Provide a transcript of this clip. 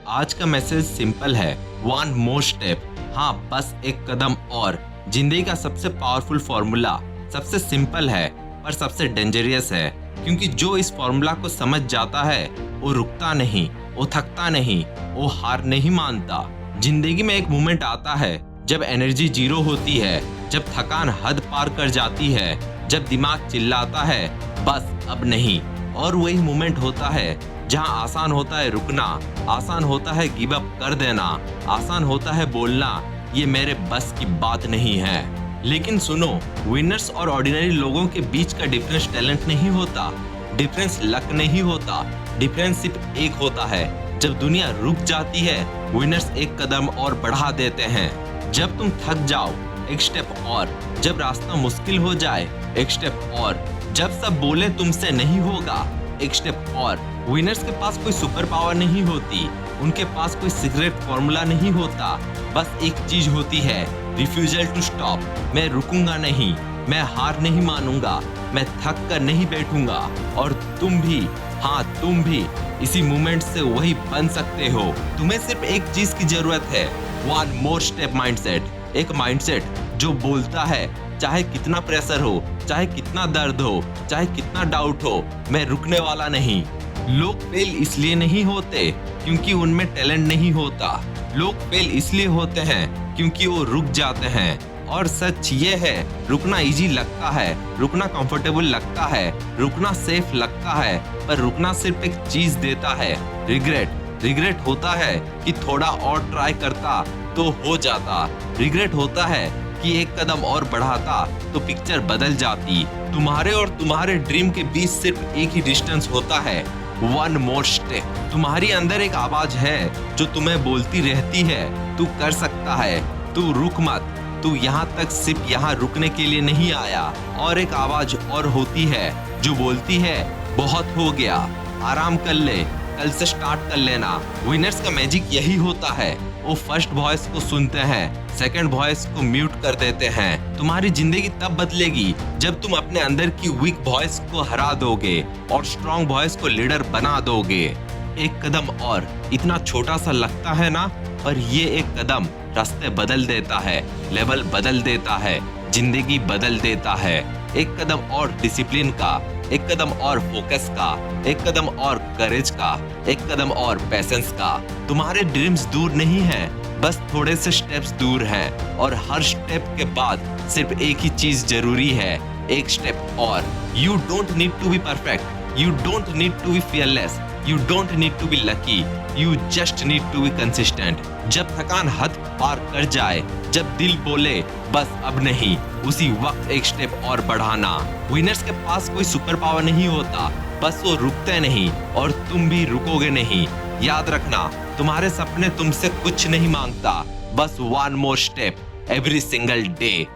आज का message simple है, वन मोर स्टेप। हाँ, बस एक कदम और। जिंदगी का सबसे पावरफुल फॉर्मूला सबसे सिंपल है पर सबसे डेंजरियस है, क्योंकि जो इस फॉर्मूला को समझ जाता है वो रुकता नहीं, वो थकता नहीं, वो हार नहीं मानता। जिंदगी में एक मोमेंट आता है जब एनर्जी जीरो होती है, जब थकान हद पार कर जाती है, जब दिमाग चिल्लाता है बस अब नहीं। और वही मोमेंट होता है जहां आसान होता है रुकना, आसान होता है गिव अप कर देना, आसान होता है बोलना ये मेरे बस की बात नहीं है। लेकिन सुनो, विनर्स और ऑर्डिनरी लोगों के बीच का डिफरेंस टैलेंट नहीं होता, डिफरेंस लक नहीं होता, डिफरेंस सिर्फ एक होता है, जब दुनिया रुक जाती है विनर्स एक कदम और बढ़ा देते हैं। जब तुम थक जाओ एक स्टेप और, जब रास्ता मुश्किल हो जाए एक स्टेप और, जब सब बोले तुमसे नहीं होगा एक स्टेप और। विनर्स के पास कोई सुपर पावर नहीं होती, उनके पास कोई सीक्रेट फॉर्मूला नहीं होता, बस एक चीज होती है, रिफ्यूजल टू स्टॉप। मैं रुकूंगा नहीं, मैं हार नहीं मानूंगा, मैं थक कर नहीं बैठूंगा। और तुम भी, हाँ तुम भी इसी मूवमेंट से वही बन सकते हो। तुम्हें सिर्फ एक चीज की जरूरत है, वन मोर स्टेप माइंडसेट। एक माइंडसेट जो बोलता है चाहे कितना प्रेशर हो, चाहे कितना दर्द हो, चाहे कितना डाउट हो, मैं रुकने वाला नहीं। लोग फेल इसलिए नहीं होते क्योंकि उनमें टैलेंट नहीं होता, लोग फेल इसलिए होते हैं क्योंकि वो रुक जाते हैं। और सच ये है, रुकना इजी लगता है, रुकना कंफर्टेबल लगता है, रुकना सेफ लगता है, पर रुकना सिर्फ एक चीज देता है, रिग्रेट। रिग्रेट होता है कि थोड़ा और ट्राई करता तो हो जाता, रिग्रेट होता है कि एक कदम और बढ़ाता तो पिक्चर बदल जाती। तुम्हारे और तुम्हारे ड्रीम के बीच सिर्फ एक ही डिस्टेंस होता है, वन मोर स्टेप। तुम्हारी अंदर एक आवाज है जो तुम्हें बोलती रहती है, तू कर सकता है, तू रुक मत, तू यहाँ तक सिर्फ यहाँ रुकने के लिए नहीं आया। और एक आवाज और होती है जो बोलती है बहुत हो गया, आराम कर ले, कल से स्टार्ट कर लेना। विनर्स का मैजिक यही होता है, वो फर्स्ट वॉइस को सुनते हैं, सेकंड वॉइस को म्यूट कर देते हैं। तुम्हारी जिंदगी तब बदलेगी जब तुम अपने अंदर की वीक वॉइस को हरा दोगे और स्ट्रॉन्ग वॉइस को लीडर बना दोगे। एक कदम और, इतना छोटा सा लगता है ना, पर ये एक कदम रास्ते बदल देता है, लेवल बदल देता है, जिंदगी बदल देता है। एक कदम और डिसिप्लिन का, एक कदम और फोकस का, एक कदम और करेज का, एक कदम और पैसेंस का। तुम्हारे ड्रीम्स दूर नहीं हैं, बस थोड़े से स्टेप्स दूर हैं। और हर स्टेप के बाद सिर्फ एक ही चीज जरूरी है, एक स्टेप और। You don't need to be perfect, you don't need to be fearless, you don't need to be lucky, you just need to be consistent. जब थकान हद पार कर जाए, जब दिल बोले बस अब नहीं, उसी वक्त एक स्टेप और बढ़ाना। विनर्स के पास कोई सुपर पावर नहीं होता, बस वो रुकते नहीं और तुम भी रुकोगे नहीं। याद रखना, तुम्हारे सपने तुमसे कुछ नहीं मांगता, बस one more step every single day.